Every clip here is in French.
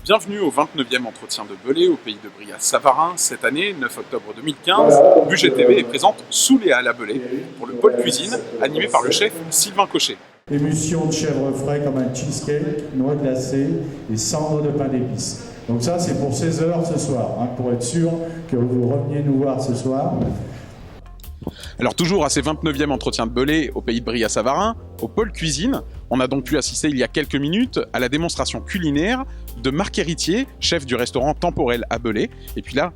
Bienvenue au 29e entretien de Belay au pays de Brie-à-Savarin. Cette année, 9 octobre 2015, Budget TV est présente sous les Halles à Belay pour le pôle cuisine animé par le chef Sylvain Cochet. Émulsion de chèvre frais comme un cheesecake, noix glacée et cendres de pain d'épices. Donc ça, c'est pour 16 heures ce soir, pour être sûr que vous reveniez nous voir ce soir. Alors toujours à ces 29e entretiens de Belay au pays de Brie-à-Savarin, au pôle cuisine, on a donc pu assister il y a quelques minutes à la démonstration culinaire de Marc Héritier, chef du restaurant Temporel à Belay. Et puis là,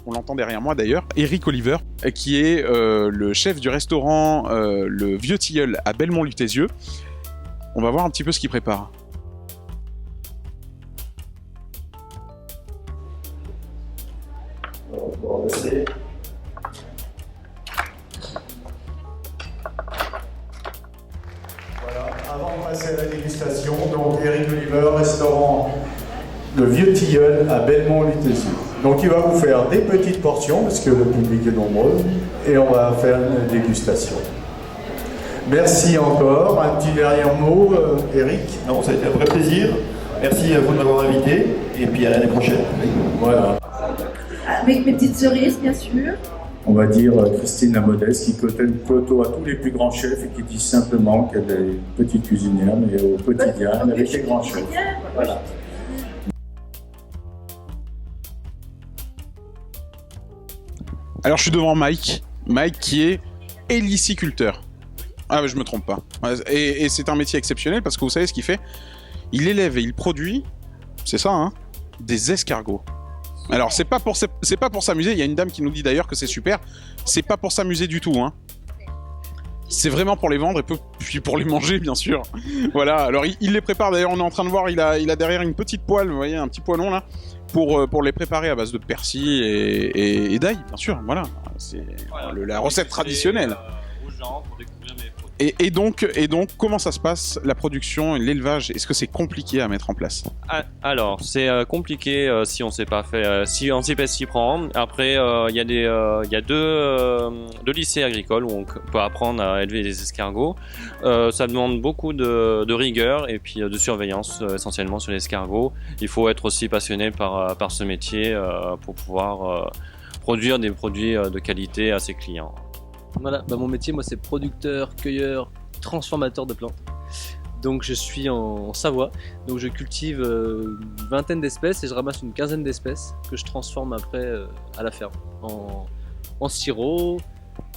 on l'entend derrière moi d'ailleurs, Eric Oliver, qui est le chef du restaurant Le Vieux Tilleul à Belmont-Lutézieux. On va voir un petit peu ce qu'il prépare. Avant de passer à la dégustation, donc Eric Oliver, restaurant Le Vieux Tilleul à Belmont-Lutézieux. Donc il va vous faire des petites portions, parce que le public est nombreux, et on va faire une dégustation. Merci encore. Un petit dernier mot, Eric? Non, ça a été un vrai plaisir. Merci à vous de m'avoir invité, et puis à l'année prochaine. Voilà. Avec mes petites cerises, bien sûr. On va dire Christine la Modeste qui côtoie tous les plus grands chefs et qui dit simplement qu'elle est petite cuisinière, mais au quotidien, avec les grands chefs. Voilà. Alors je suis devant Mike qui est héliciculteur. Ah mais je me trompe pas. Et c'est un métier exceptionnel parce que vous savez ce qu'il fait? Il élève et il produit, c'est ça hein, des escargots. Alors c'est pas pour s'amuser, il y a une dame qui nous dit d'ailleurs que c'est super, c'est pas pour s'amuser du tout hein. C'est vraiment pour les vendre et puis pour les manger bien sûr. Voilà, alors il les prépare d'ailleurs, on est en train de voir, il a derrière une petite poêle, vous voyez, un petit poêlon là, pour les préparer à base de persil et d'ail bien sûr, voilà. C'est la recette traditionnelle. Aux gens pour découvrir mes produits. Et donc, comment ça se passe, la production et l'élevage? Est-ce que c'est compliqué à mettre en place? Alors, c'est compliqué si on sait pas faire, si on sait pas s'y prendre. Après, il y a deux lycées agricoles où on peut apprendre à élever des escargots. Ça demande beaucoup de rigueur et puis de surveillance essentiellement sur l'escargot. Il faut être aussi passionné par ce métier pour pouvoir produire des produits de qualité à ses clients. Voilà, mon métier, moi, c'est producteur, cueilleur, transformateur de plantes. Donc, je suis en Savoie. Donc, je cultive une vingtaine d'espèces et je ramasse une quinzaine d'espèces que je transforme après à la ferme en sirop,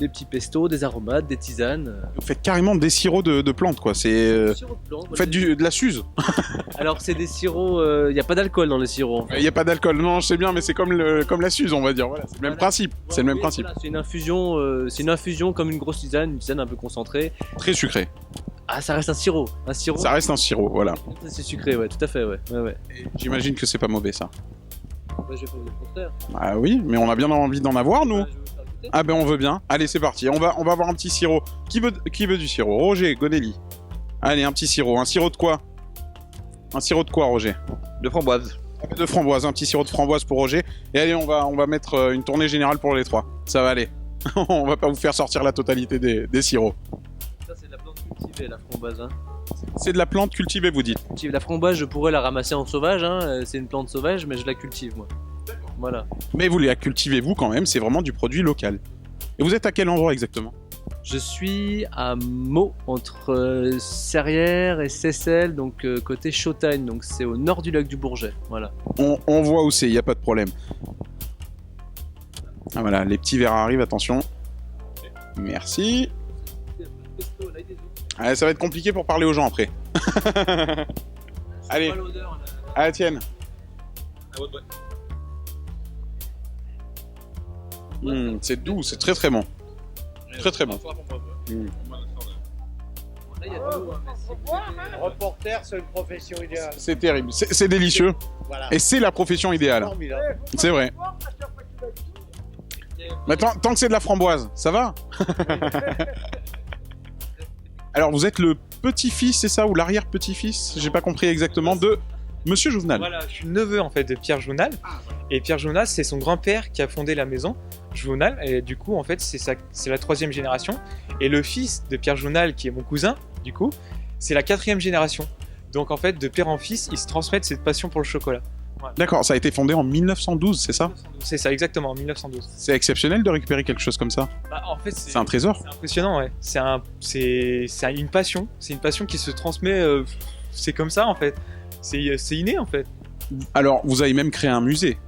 des petits pestos, des aromates, des tisanes. Vous faites carrément des sirops de plantes, quoi. C'est vous faites de la suze. Alors, c'est des sirops. Il n'y a pas d'alcool dans les sirops. En fait. Il n'y a pas d'alcool. Non, je sais bien, mais c'est comme la suze, on va dire. Voilà, c'est le même principe. C'est le même principe. Voilà, c'est une infusion comme une grosse tisane, une tisane un peu concentrée. Très sucré. Ah, ça reste un sirop. Ça reste un sirop, voilà. C'est sucré, ouais, tout à fait, ouais. J'imagine que c'est pas mauvais, ça. Je vais pas vous dire le contraire. Ah oui, mais on a bien envie d'en avoir, nous. Je vais vous faire goûter. Ah ben on veut bien. Allez, c'est parti. On va avoir un petit sirop. Qui veut du sirop? Roger, Gonelli. Allez, un petit sirop. Un sirop de quoi? Un sirop de quoi, Roger? De framboise. De framboise. Un petit sirop de framboise pour Roger. Et allez, on va mettre une tournée générale pour les trois. Ça va aller. On va pas vous faire sortir la totalité des sirops. Ça, c'est de la plante cultivée, la framboise. Hein. C'est de la plante cultivée, vous dites? La framboise, je pourrais la ramasser en sauvage. Hein. C'est une plante sauvage, mais je la cultive, moi. Voilà. Mais vous la cultivez, vous, quand même. C'est vraiment du produit local. Et vous êtes à quel endroit exactement? Je suis à Meaux, entre Serrières et Seyssel, donc côté Chautagne. Donc c'est au nord du lac du Bourget. Voilà. On voit où c'est, il n'y a pas de problème. Ah voilà, les petits verres arrivent, attention. Merci. Ah, ça va être compliqué pour parler aux gens après. Allez, à la tienne. C'est doux, c'est très très bon. Très très bon. Reporter, c'est une profession idéale. C'est terrible, c'est délicieux. Voilà. Et c'est la profession idéale. Formidable. C'est vrai. Mais tant que c'est de la framboise, ça va? Alors vous êtes le petit-fils, c'est ça? Ou l'arrière-petit-fils? J'ai pas compris exactement. De Monsieur Jouvenal. Voilà, je suis le neveu en fait de Pierre Jouvenal. Et Pierre Jouvenal, c'est son grand-père qui a fondé la maison Jouvenal. Et du coup, en fait, c'est la 3e génération. Et le fils de Pierre Jouvenal, qui est mon cousin, du coup, c'est la 4e génération. Donc en fait, de père en fils, ils se transmettent cette passion pour le chocolat. Ouais. D'accord, ça a été fondé en 1912, c'est ça? C'est ça, exactement, en 1912. C'est exceptionnel de récupérer quelque chose comme ça. Bah, en fait, C'est un trésor. c'est impressionnant, ouais. C'est une passion. C'est une passion qui se transmet. C'est comme ça, en fait. C'est inné, en fait. Alors, vous avez même créé un musée.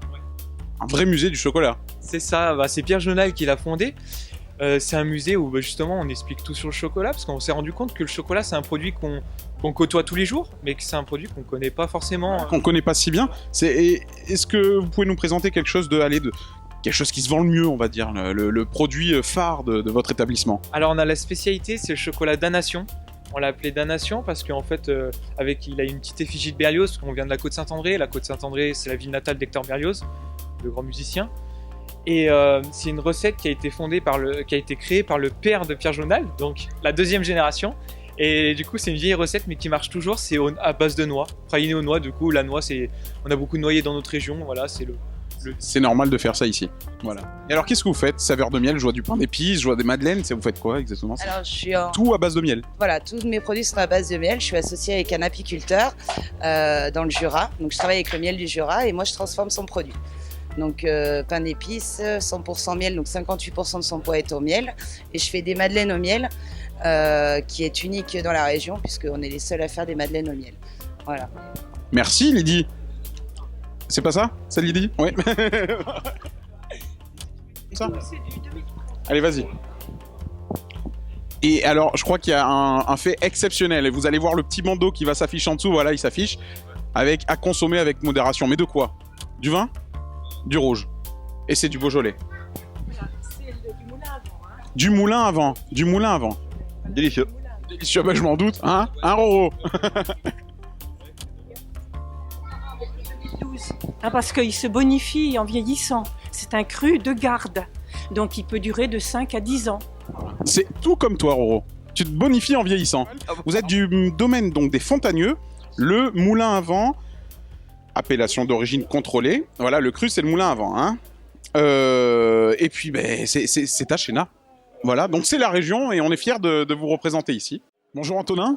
Un vrai musée du chocolat. C'est ça, bah, c'est Pierre Jonal qui l'a fondé. C'est un musée où bah, justement on explique tout sur le chocolat parce qu'on s'est rendu compte que le chocolat c'est un produit qu'on côtoie tous les jours mais que c'est un produit qu'on connaît pas forcément. Qu'on connaît pas si bien. Est-ce que vous pouvez nous présenter quelque chose quelque chose qui se vend le mieux, on va dire, le produit phare de votre établissement? Alors on a la spécialité, c'est le chocolat Damnation. On l'a appelé Damnation parce qu'en fait il a une petite effigie de Berlioz parce qu'on vient de la Côte-Saint-André. La Côte-Saint-André c'est la ville natale d'Hector Berlioz, le grand musicien. Et c'est une recette qui a été créée par le père de Pierre Jonal, donc la deuxième génération. Et du coup, c'est une vieille recette, mais qui marche toujours. C'est à base de noix, praliné aux noix. Du coup, la noix, on a beaucoup de noyers dans notre région. Voilà, c'est C'est normal de faire ça ici. Voilà. Et alors, qu'est-ce que vous faites? Saveur de miel, je vois du pain d'épices, je vois des madeleines. Vous faites quoi exactement? Alors, Tout à base de miel. Voilà, tous mes produits sont à base de miel. Je suis associée avec un apiculteur dans le Jura. Donc, je travaille avec le miel du Jura et moi, je transforme son produit. Donc pain d'épices, 100% miel, donc 58% de son poids est au miel. Et je fais des madeleines au miel, qui est unique dans la région, puisqu'on est les seuls à faire des madeleines au miel. Voilà. Merci Lydie. C'est pas ça? C'est Lydie? Oui. Ça? Allez, vas-y. Et alors, je crois qu'il y a un fait exceptionnel. Et vous allez voir le petit bandeau qui va s'afficher en dessous. Voilà, il s'affiche. Avec à consommer avec modération. Mais de quoi? Du vin? Du rouge. Et c'est du Beaujolais. C'est du moulin avant. Hein. Du moulin avant. Du moulin avant. Délicieux. Délicieux, bah, je m'en doute. Hein, Roro? Parce qu'il se bonifie en vieillissant. C'est un cru de garde. Donc il peut durer de 5 à 10 ans. C'est tout comme toi, Roro. Tu te bonifies en vieillissant. Vous êtes du domaine donc des Fontagneux. Le moulin à vent, appellation d'origine contrôlée. Voilà, le cru, c'est le moulin à vent. Hein. Et puis, ben, c'est à Chéna. Voilà, donc c'est la région et on est fiers de vous représenter ici. Bonjour Antonin.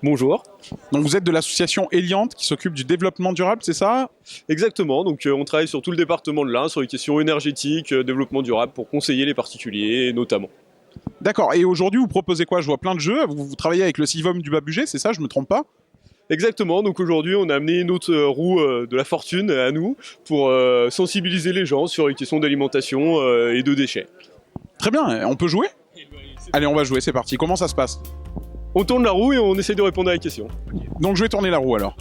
Bonjour. Donc vous êtes de l'association Eliante qui s'occupe du développement durable, c'est ça? Exactement, donc on travaille sur tout le département de l'Ain, sur les questions énergétiques, développement durable, pour conseiller les particuliers notamment. D'accord, et aujourd'hui vous proposez quoi? Je vois plein de jeux, vous travaillez avec le Civom du Bas-Bugey, c'est ça, je me trompe pas? Exactement, donc aujourd'hui on a amené notre roue de la fortune à nous pour sensibiliser les gens sur les questions d'alimentation et de déchets. Très bien, on peut jouer? Allez, on va jouer, c'est parti. Comment ça se passe? On tourne la roue et on essaie de répondre à la question. Donc je vais tourner la roue alors.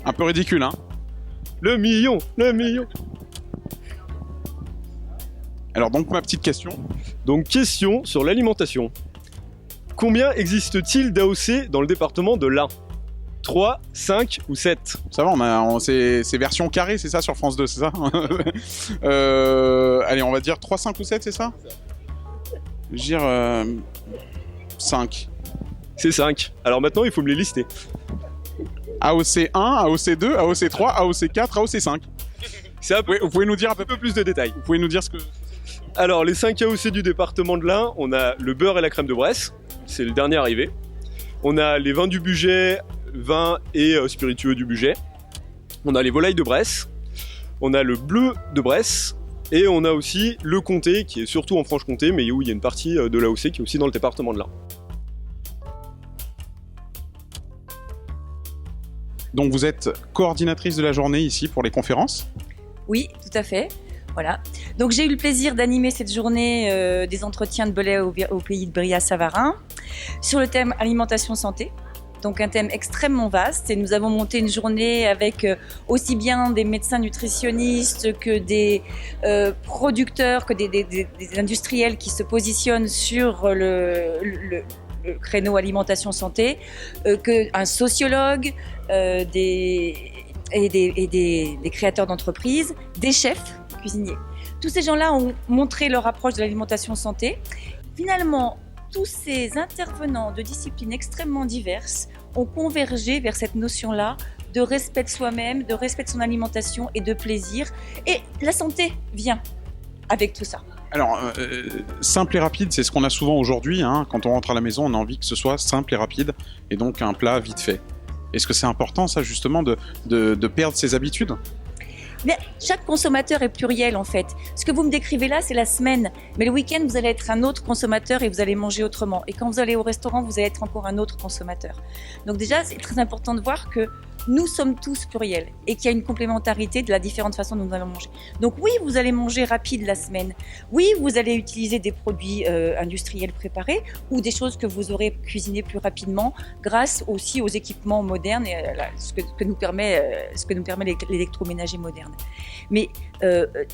Un peu ridicule, hein? Le million. Alors donc ma petite question. Donc question sur l'alimentation. Combien existe-t-il d'AOC dans le département de l'Ain? 3, 5 ou 7? Ça va, c'est version carrée, c'est ça, sur France 2, c'est ça? Allez, on va dire 3, 5 ou 7, c'est ça? Je veux dire 5. C'est 5. Alors maintenant, il faut me les lister. AOC 1, AOC 2, AOC 3, AOC 4, AOC 5. Vous pouvez nous dire un peu plus de détails. Vous pouvez nous dire ce que... Alors, les 5 AOC du département de l'Ain, on a le beurre et la crème de Bresse. C'est le dernier arrivé. On a les vins du Bugey, vins et spiritueux du Bugey. On a les volailles de Bresse. On a le bleu de Bresse. Et on a aussi le comté, qui est surtout en Franche-Comté, mais où il y a une partie de l'AOC qui est aussi dans le département de l'Ain. Donc vous êtes coordinatrice de la journée ici pour les conférences? Oui, tout à fait. Voilà. Donc j'ai eu le plaisir d'animer cette journée des entretiens de Belay au pays de Bria-Savarin sur le thème alimentation santé. Donc un thème extrêmement vaste et nous avons monté une journée avec aussi bien des médecins nutritionnistes que des producteurs, que des industriels qui se positionnent sur le créneau alimentation santé, qu'un sociologue, des créateurs d'entreprises, des chefs cuisiniers. Tous ces gens-là ont montré leur approche de l'alimentation santé. Finalement, tous ces intervenants de disciplines extrêmement diverses ont convergé vers cette notion-là de respect de soi-même, de respect de son alimentation et de plaisir. Et la santé vient avec tout ça. Alors, simple et rapide, c'est ce qu'on a souvent aujourd'hui. Hein. Quand on rentre à la maison, on a envie que ce soit simple et rapide, et donc un plat vite fait. Est-ce que c'est important, ça, justement, de perdre ses habitudes? Mais chaque consommateur est pluriel en fait. Ce que vous me décrivez là, c'est la semaine. Mais le week-end, vous allez être un autre consommateur et vous allez manger autrement. Et quand vous allez au restaurant, vous allez être encore un autre consommateur. Donc déjà, c'est très important de voir que nous sommes tous pluriels et qu'il y a une complémentarité de la différente façon dont nous allons manger. Donc oui, vous allez manger rapide la semaine. Oui, vous allez utiliser des produits industriels préparés ou des choses que vous aurez cuisinées plus rapidement grâce aussi aux équipements modernes et ce que nous permet l'électroménager moderne. Mais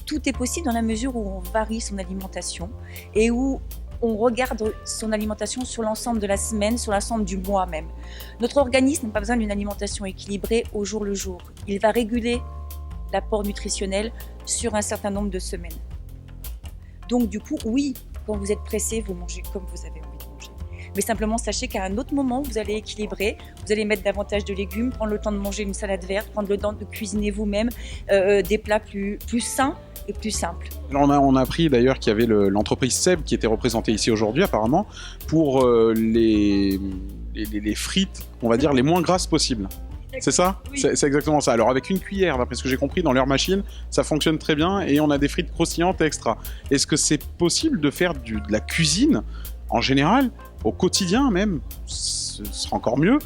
tout est possible dans la mesure où on varie son alimentation et où on regarde son alimentation sur l'ensemble de la semaine, sur l'ensemble du mois même. Notre organisme n'a pas besoin d'une alimentation équilibrée au jour le jour. Il va réguler l'apport nutritionnel sur un certain nombre de semaines. Donc du coup, oui, quand vous êtes pressé, vous mangez comme vous avez envie de manger. Mais simplement, sachez qu'à un autre moment, vous allez équilibrer, vous allez mettre davantage de légumes, prendre le temps de manger une salade verte, prendre le temps de cuisiner vous-même des plats plus sains et plus simple. Alors on a appris d'ailleurs qu'il y avait l'entreprise Seb qui était représentée ici aujourd'hui apparemment pour les frites, on va dire, les moins grasses possibles. C'est ça? Oui. C'est exactement ça. Alors avec une cuillère, d'après ce que j'ai compris, dans leur machine, ça fonctionne très bien et on a des frites croustillantes extra. Est-ce que c'est possible de faire de la cuisine en général, au quotidien même, ce sera encore mieux,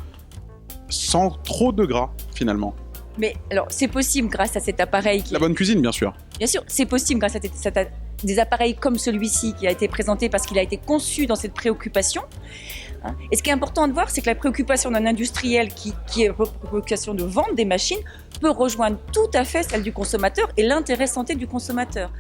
sans trop de gras finalement? Mais alors, c'est possible grâce à cet appareil. La bonne cuisine, bien sûr. Bien sûr, c'est possible grâce à des appareils comme celui-ci qui a été présenté parce qu'il a été conçu dans cette préoccupation. Et ce qui est important de voir, c'est que la préoccupation d'un industriel qui est la préoccupation de vendre des machines peut rejoindre tout à fait celle du consommateur et l'intérêt santé du consommateur.